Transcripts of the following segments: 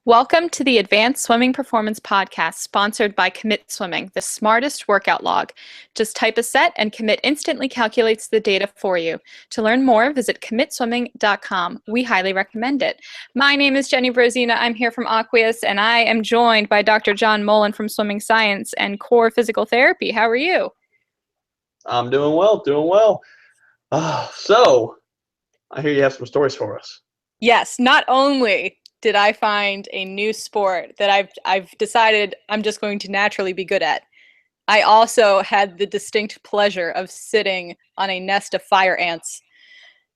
Welcome to the Advanced Swimming Performance Podcast, sponsored by Commit Swimming, the smartest workout log. Just type a set and Commit instantly calculates the data for you. To learn more, visit commitswimming.com. We highly recommend it. My name is Jenni Brozena. I'm here from Aqueous, and I am joined by Dr. John Mullen from Swimming Science and Core Physical Therapy. How are you? I'm doing well. So, I hear you have some stories for us. Yes, not only did I find a new sport that I've decided I'm just going to naturally be good at, I also had the distinct pleasure of sitting on a nest of fire ants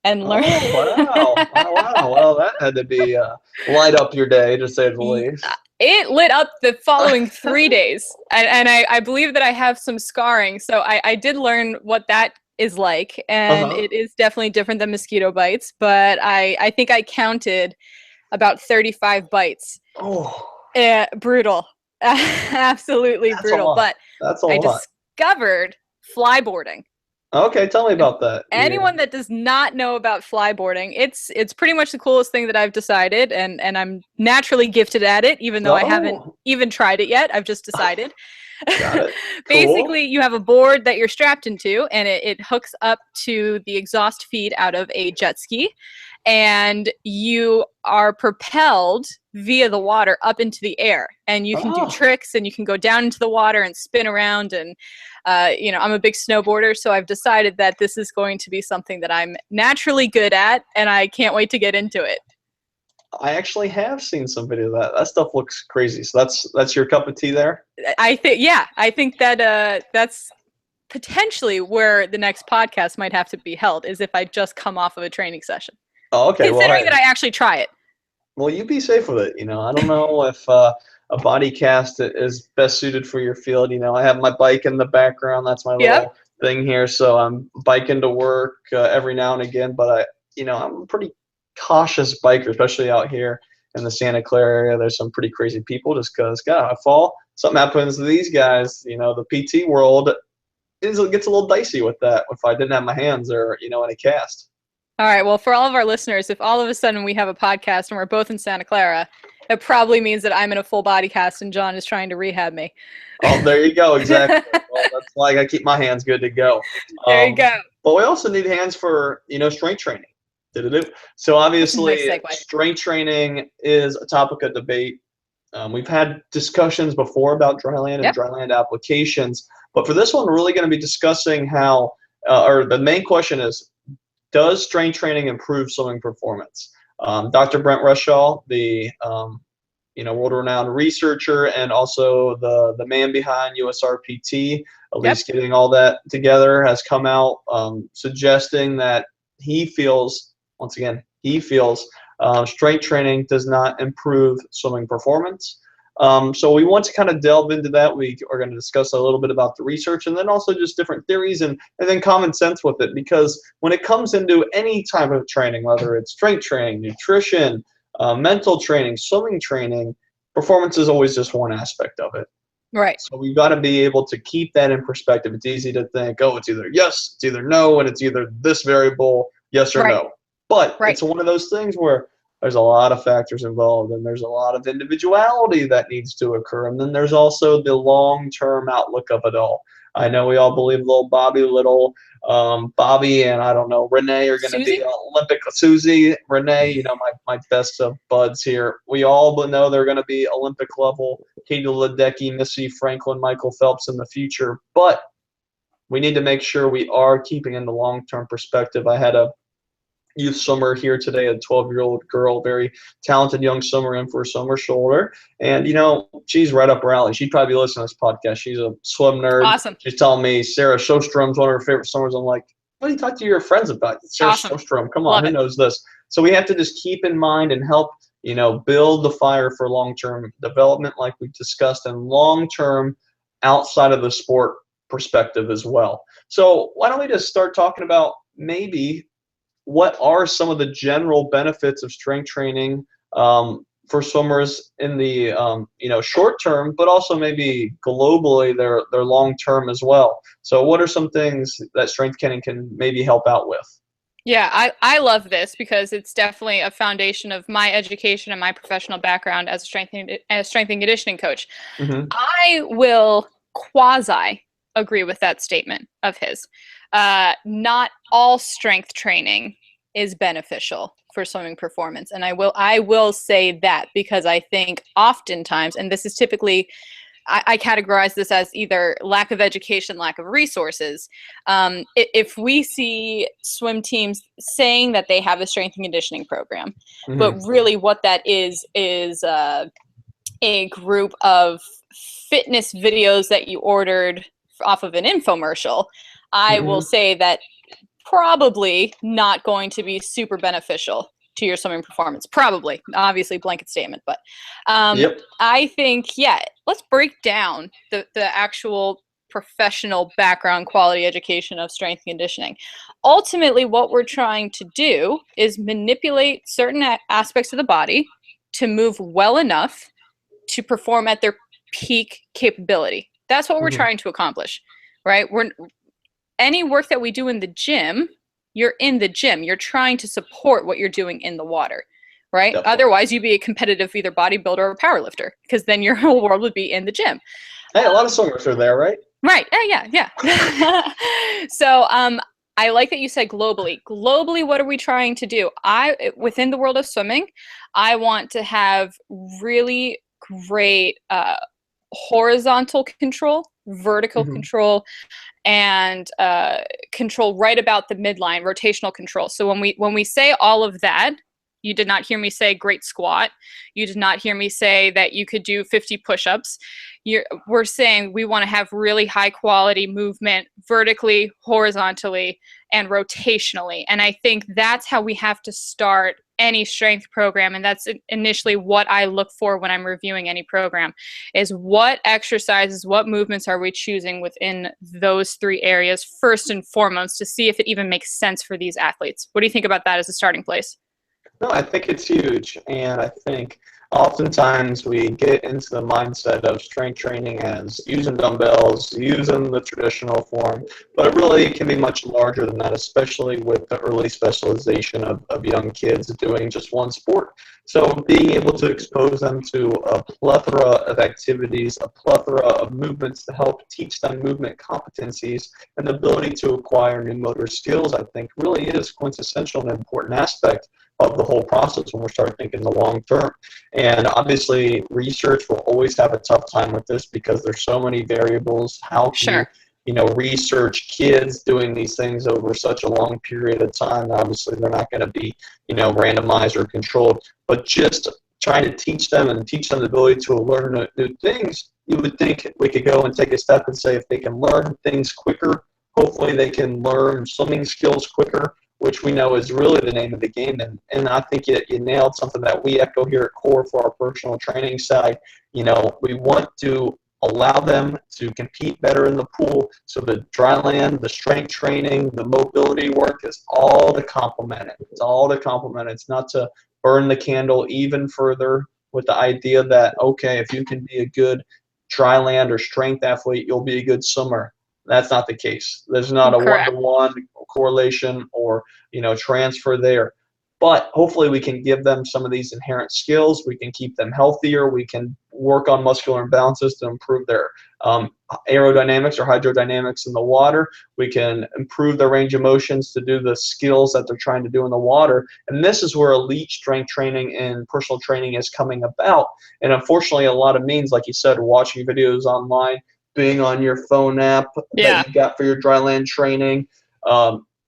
and learn. Oh, wow. Well, that had to be light up your day, to say the least. It lit up the following 3 days, and I believe that I have some scarring, so I did learn what that is like, and it is definitely different than mosquito bites, but I think I counted about 35 bites. Oh. Brutal. Absolutely brutal. But I discovered flyboarding. Okay, tell me about that. Anyone that does not know about flyboarding, it's pretty much the coolest thing that I've decided, and I'm naturally gifted at it, even though I haven't even tried it yet. I've just decided. Got it. Basically, you have a board that you're strapped into, and it hooks up to the exhaust feed out of a jet ski, and you are propelled via the water up into the air, and you can do tricks, and you can go down into the water and spin around. And I'm a big snowboarder, so I've decided that this is going to be something that I'm naturally good at, and I can't wait to get into it. I actually have seen some video of that. That stuff looks crazy. So that's your cup of tea there? I think that that's potentially where the next podcast might have to be held, is if I just come off of a training session. Oh, okay. Considering that I actually try it. Well, you be safe with it. I don't know if a body cast is best suited for your field. I have my bike in the background. That's my little thing here. So I'm biking to work every now and again. But I'm a pretty cautious biker, especially out here in the Santa Clara area. There's some pretty crazy people just because, God, I fall, something happens to these guys. The PT world gets a little dicey with that if I didn't have my hands or, in a cast. All right. Well, for all of our listeners, if all of a sudden we have a podcast and we're both in Santa Clara, it probably means that I'm in a full body cast and John is trying to rehab me. Oh, there you go. Exactly. Well, that's why I got to keep my hands good to go. There you go. But we also need hands for, strength training. So obviously, strength training is a topic of debate. We've had discussions before about Dryland and Dryland applications. But for this one, we're really going to be discussing how, or the main question is, does strength training improve swimming performance? Dr. Brent Rushaw, the world-renowned researcher and also the man behind USRPT, at least getting all that together, has come out suggesting that he feels strength training does not improve swimming performance. So we want to kind of delve into that. We are going to discuss a little bit about the research and then also just different theories and then common sense with it, because when it comes into any type of training, whether it's strength training, nutrition, mental training, swimming training, performance is always just one aspect of it. Right. So we've got to be able to keep that in perspective. It's easy to think, it's either yes, it's either no, and it's either this variable, yes or no. But it's one of those things where there's a lot of factors involved, and there's a lot of individuality that needs to occur. And then there's also the long-term outlook of it all. I know we all believe little Bobby, and I don't know, Renee are going to be Olympic. Susie, Renee, my best of buds here. We all know they're going to be Olympic level. Katie Ledecky, Missy Franklin, Michael Phelps in the future. But we need to make sure we are keeping in the long-term perspective. I had a youth swimmer here today, a 12-year-old girl, very talented young swimmer in for a summer shoulder. And, she's right up her alley. She'd probably be listening to this podcast. She's a swim nerd. Awesome. She's telling me Sarah Sjöström's one of her favorite swimmers. I'm like, what do you talk to your friends about? Sarah Sjöström, come on, who knows this? So we have to just keep in mind and help, build the fire for long-term development like we've discussed, and long-term outside of the sport perspective as well. So why don't we just start talking about maybe what are some of the general benefits of strength training for swimmers in the short term, but also maybe globally their long term as well. So what are some things that strength training can maybe help out with? Yeah, I love this because it's definitely a foundation of my education and my professional background as a strength and conditioning coach. Mm-hmm. I will quasi agree with that statement of his. Not all strength training is beneficial for swimming performance, and I will say that because I think oftentimes, and this is typically, I categorize this as either lack of education, lack of resources. If we see swim teams saying that they have a strength and conditioning program, but really what that is a group of fitness videos that you ordered off of an infomercial, I will say that probably not going to be super beneficial to your swimming performance. Probably, obviously, blanket statement, but Yep. I think, yeah, let's break down the actual professional background quality education of strength conditioning. Ultimately, what we're trying to do is manipulate certain aspects of the body to move well enough to perform at their peak capability. That's what we're trying to accomplish, right? Any work that we do in the gym, you're in the gym. You're trying to support what you're doing in the water, right? Definitely. Otherwise, you'd be a competitive either bodybuilder or powerlifter, because then your whole world would be in the gym. Hey, a lot of swimmers are there, right? Right. Yeah. So, I like that you said globally. Globally, what are we trying to do? Within the world of swimming, I want to have really great horizontal control, vertical control, and control right about the midline, rotational control. So when we say all of that, you did not hear me say great squat. You did not hear me say that you could do 50 push-ups. We're saying we want to have really high quality movement vertically, horizontally, and rotationally. And I think that's how we have to start any strength program. And that's initially what I look for when I'm reviewing any program, is what exercises, what movements are we choosing within those three areas first and foremost, to see if it even makes sense for these athletes. What do you think about that as a starting place? No, I think it's huge, and I think oftentimes we get into the mindset of strength training as using dumbbells, using the traditional form, but it really can be much larger than that, especially with the early specialization of young kids doing just one sport. So being able to expose them to a plethora of activities, a plethora of movements to help teach them movement competencies and the ability to acquire new motor skills, I think really is quintessential and important aspect of the whole process when we start thinking the long term. And obviously, research will always have a tough time with this because there's so many variables. How can you research kids doing these things over such a long period of time? Obviously, they're not going to be, randomized or controlled. But just trying to teach them and teach them the ability to learn new things, you would think we could go and take a step and say if they can learn things quicker, hopefully they can learn swimming skills quicker, which we know is really the name of the game. And I think you nailed something that we echo here at Core for our personal training side. We want to allow them to compete better in the pool. So the Dryland, the strength training, the mobility work is all to complement it. It's all to complement it. It's not to burn the candle even further with the idea that, okay, if you can be a good Dryland or strength athlete, you'll be a good swimmer. That's not the case. There's not a one-to-one correlation or transfer there. But hopefully we can give them some of these inherent skills. We can keep them healthier. We can work on muscular imbalances to improve their aerodynamics or hydrodynamics in the water. We can improve their range of motions to do the skills that they're trying to do in the water. And this is where elite strength training and personal training is coming about. And unfortunately, a lot of means, like you said, watching videos online, being on your phone app that you got for your Dryland training,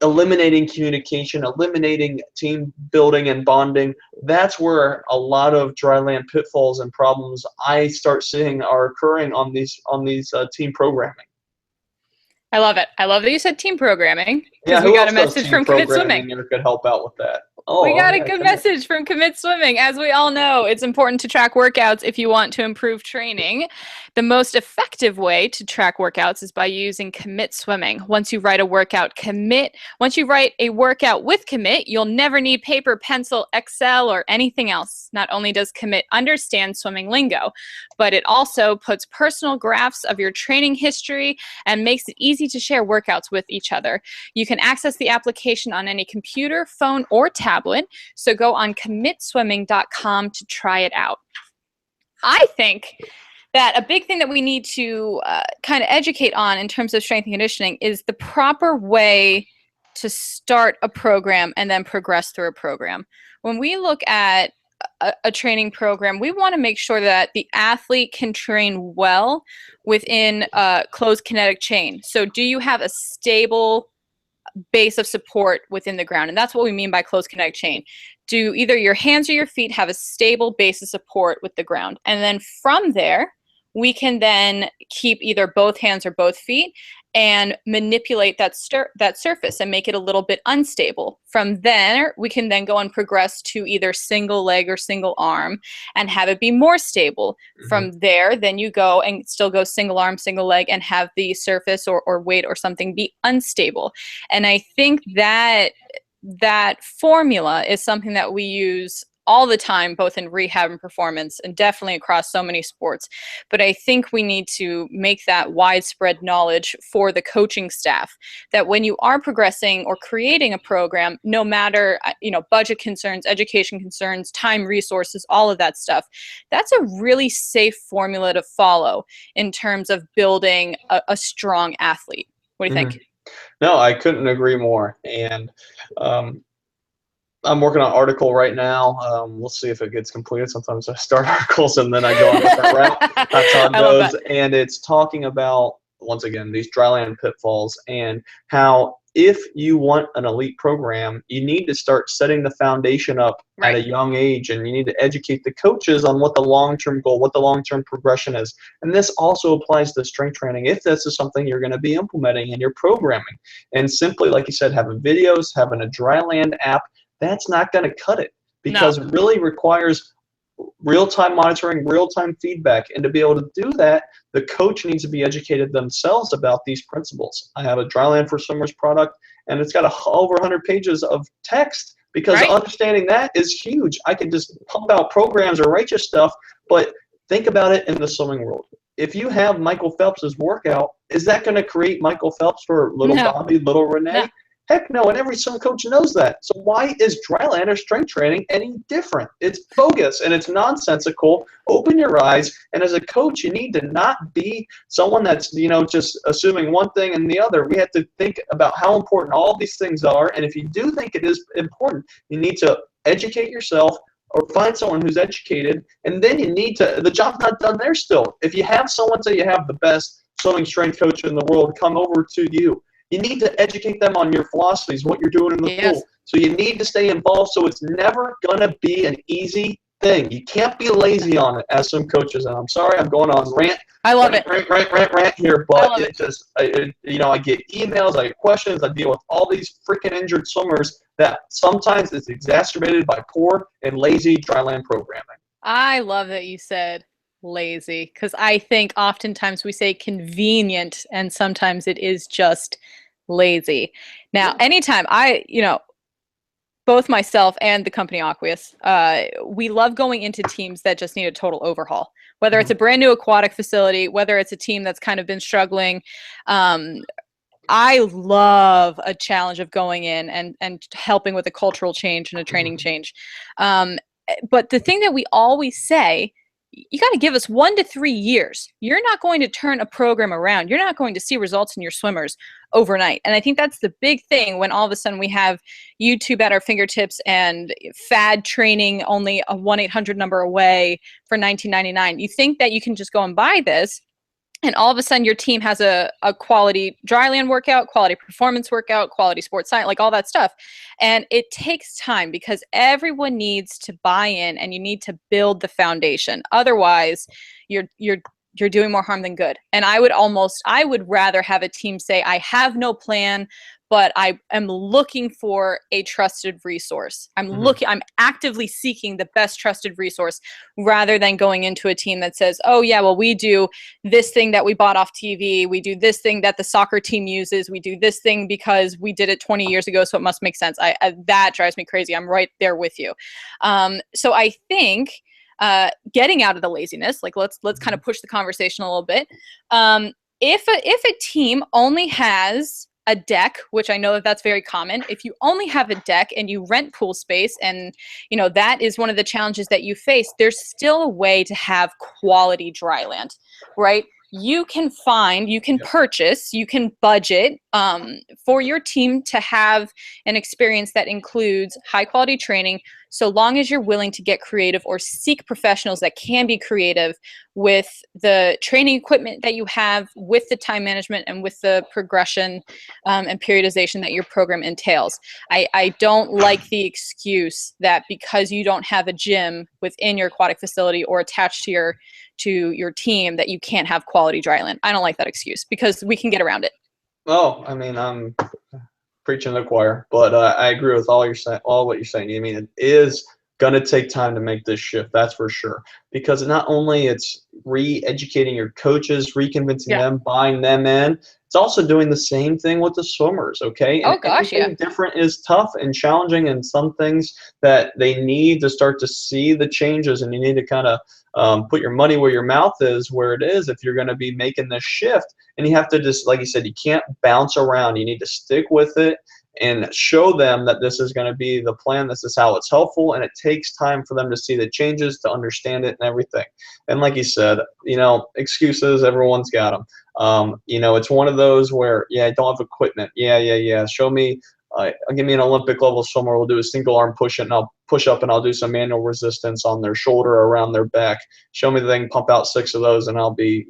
eliminating communication, eliminating team building and bonding. That's where a lot of Dryland pitfalls and problems I start seeing are occurring on these team programming. I love it. I love that you said team programming, Yeah, because we who got else a does message team from Commit Swimming. programming and could help out with that? We got a yeah, good message from Commit Swimming. As we all know, it's important to track workouts if you want to improve training. The most effective way to track workouts is by using Commit Swimming. Once you write a workout with Commit, you'll never need paper, pencil, Excel, or anything else. Not only does Commit understand swimming lingo, but it also puts personal graphs of your training history and makes it easy to share workouts with each other. You can access the application on any computer, phone, or tablet. So go on commitswimming.com to try it out. I think that a big thing that we need to kind of educate on in terms of strength and conditioning is the proper way to start a program and then progress through a program. When we look at a training program, we want to make sure that the athlete can train well within a closed kinetic chain. So do you have a stable base of support within the ground? And that's what we mean by closed kinetic chain. Do either your hands or your feet have a stable base of support with the ground? And then from there, we can then keep either both hands or both feet and manipulate that surface and make it a little bit unstable. From there, we can then go and progress to either single leg or single arm and have it be more stable. From there, then you go and still go single arm, single leg, and have the surface or weight or something be unstable. And I think that formula is something that we use all the time, both in rehab and performance, and definitely across so many sports. But I think we need to make that widespread knowledge for the coaching staff, that when you are progressing or creating a program, no matter, budget concerns, education concerns, time, resources, all of that stuff, that's a really safe formula to follow in terms of building a strong athlete. What do you think? No, I couldn't agree more. And I'm working on an article right now. We'll see if it gets completed. Sometimes I start articles and then I go on a different route. That's how it goes. And it's talking about, once again, these dryland pitfalls and how if you want an elite program, you need to start setting the foundation up at a young age, and you need to educate the coaches on what the long-term goal, what the long-term progression is. And this also applies to strength training if this is something you're going to be implementing in your programming. And simply, like you said, having videos, having a Dryland app, that's not going to cut it, because it really requires real-time monitoring, real-time feedback. And to be able to do that, the coach needs to be educated themselves about these principles. I have a Dryland for Swimmers product, and it's got over 100 pages of text, because understanding that is huge. I can just pump out programs or write you stuff, but think about it in the swimming world. If you have Michael Phelps's workout, is that going to create Michael Phelps for little Bobby, little Renee? No. Heck no, and every swim coach knows that. So why is Dryland or strength training any different? It's bogus and it's nonsensical. Open your eyes, and as a coach, you need to not be someone that's, just assuming one thing and the other. We have to think about how important all these things are, and if you do think it is important, you need to educate yourself or find someone who's educated, and then you need to, the job's not done there still. If you have someone say you have the best swimming strength coach in the world come over to you, you need to educate them on your philosophies, what you're doing in the pool. So you need to stay involved, so it's never going to be an easy thing. You can't be lazy on it as some coaches. And I'm sorry, I'm going on rant. I love it. Rant here, but I get emails, I get questions, I deal with all these freaking injured swimmers that sometimes it's exacerbated by poor and lazy Dryland programming. I love that you said lazy, because I think oftentimes we say convenient and sometimes it is just lazy. Now, anytime both myself and the company Aqueous, we love going into teams that just need a total overhaul, whether it's a brand new aquatic facility, whether it's a team that's kind of been struggling. I love a challenge of going in and helping with a cultural change and a training change. But the thing that we always say, you got to give us 1 to 3 years. You're not going to turn a program around. You're not going to see results in your swimmers overnight. And I think that's the big thing when all of a sudden we have YouTube at our fingertips and fad training only a 1-800 number away for $19.99. You think that you can just go and buy this, and all of a sudden your team has a quality Dryland workout, quality performance workout, quality sports science, like all that stuff. And it takes time, because everyone needs to buy in and you need to build the foundation. Otherwise, you're doing more harm than good. And I would rather have a team say, I have no plan, but I am looking for a trusted resource. I'm actively seeking the best trusted resource rather than going into a team that says, oh yeah, well, we do this thing that we bought off TV. We do this thing that the soccer team uses. We do this thing because we did it 20 years ago, so it must make sense. That drives me crazy. I'm right there with you. So I think getting out of the laziness, like let's kind of push the conversation a little bit. If a team only has a deck, which I know that's very common, if you only have a deck and you rent pool space, and that is one of the challenges that you face, there's still a way to have quality dry land, right? You can purchase, you can budget for your team to have an experience that includes high quality training, so long as you're willing to get creative or seek professionals that can be creative with the training equipment that you have, with the time management, and with the progression and periodization that your program entails. I don't like the excuse that because you don't have a gym within your aquatic facility or attached to your team that you can't have quality dry land. I don't like that excuse because we can get around it. Oh, I mean, I'm preaching to the choir, but I agree with all what you're saying. I mean, it is going to take time to make this shift, that's for sure, because not only it's re-educating your coaches, reconvincing them, buying them in, it's also doing the same thing with the swimmers, okay? Oh, gosh, anything different is tough and challenging, and some things that they need to start to see the changes, and you need to kind of put your money where your mouth is, where it is, if you're going to be making this shift. And you have to just, like you said, you can't bounce around. You need to stick with it and show them that this is going to be the plan. This is how it's helpful, and it takes time for them to see the changes, to understand it and everything. And like you said, excuses, everyone's got them. It's one of those where, I don't have equipment. Show me, give me an Olympic level swimmer. We'll do a single arm push and I'll push up and I'll do some manual resistance on their shoulder or around their back. Show me that they can pump out 6 of those, and I'll be,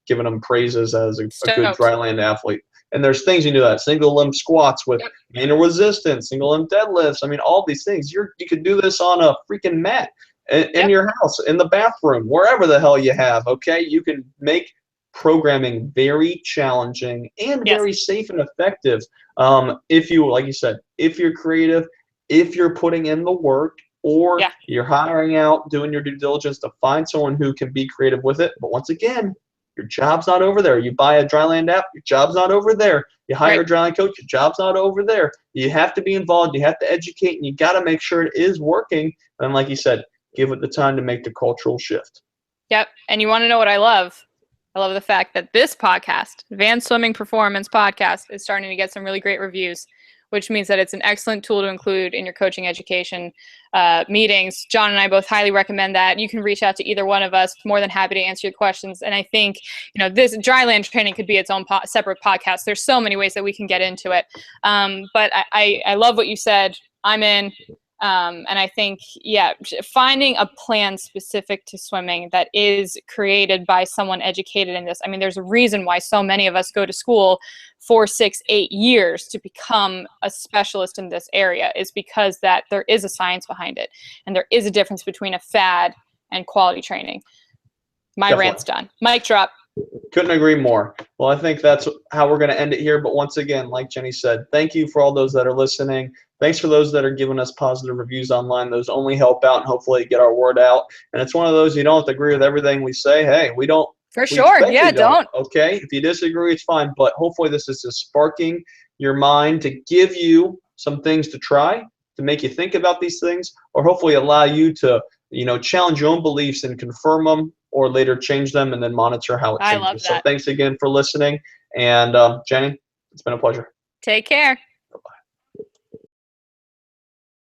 giving them praises as a good dry land athlete. And there's things you do that single limb squats with manual resistance, single limb deadlifts. I mean, all these things. You could do this on a freaking mat in your house, in the bathroom, wherever the hell you have. Okay, you can make programming very challenging and very safe and effective. If you, like you said, if you're creative, if you're putting in the work, or you're hiring out, doing your due diligence to find someone who can be creative with it. But once again, your job's not over there. You buy a Dryland app, your job's not over there. You hire a Dryland coach, your job's not over there. You have to be involved. You have to educate, and you got to make sure it is working. And like you said, give it the time to make the cultural shift. Yep. And you want to know what I love? I love the fact that this podcast, Advanced Swimming Performance Podcast, is starting to get some really great reviews, which means that it's an excellent tool to include in your coaching education meetings. John and I both highly recommend that. You can reach out to either one of us. More than happy to answer your questions. And I think, this dry land training could be its own separate podcast. There's so many ways that we can get into it. But I love what you said. I'm in. And I think, finding a plan specific to swimming that is created by someone educated in this. I mean, there's a reason why so many of us go to school 4, 6, 8 years to become a specialist in this area, is because that there is a science behind it. And there is a difference between a fad and quality training. My rant's done. Mic drop. Couldn't agree more. Well, I think that's how we're going to end it here. But once again, like Jenni said, thank you for all those that are listening. Thanks for those that are giving us positive reviews online. Those only help out and hopefully get our word out. And it's one of those, you don't have to agree with everything we say. Hey, we don't. For sure. Yeah, don't. Okay. If you disagree, it's fine. But hopefully this is just sparking your mind to give you some things to try, to make you think about these things, or hopefully allow you to, challenge your own beliefs and confirm them, or later change them and then monitor how it changes. I love that. So thanks again for listening. And Jenni, it's been a pleasure. Take care.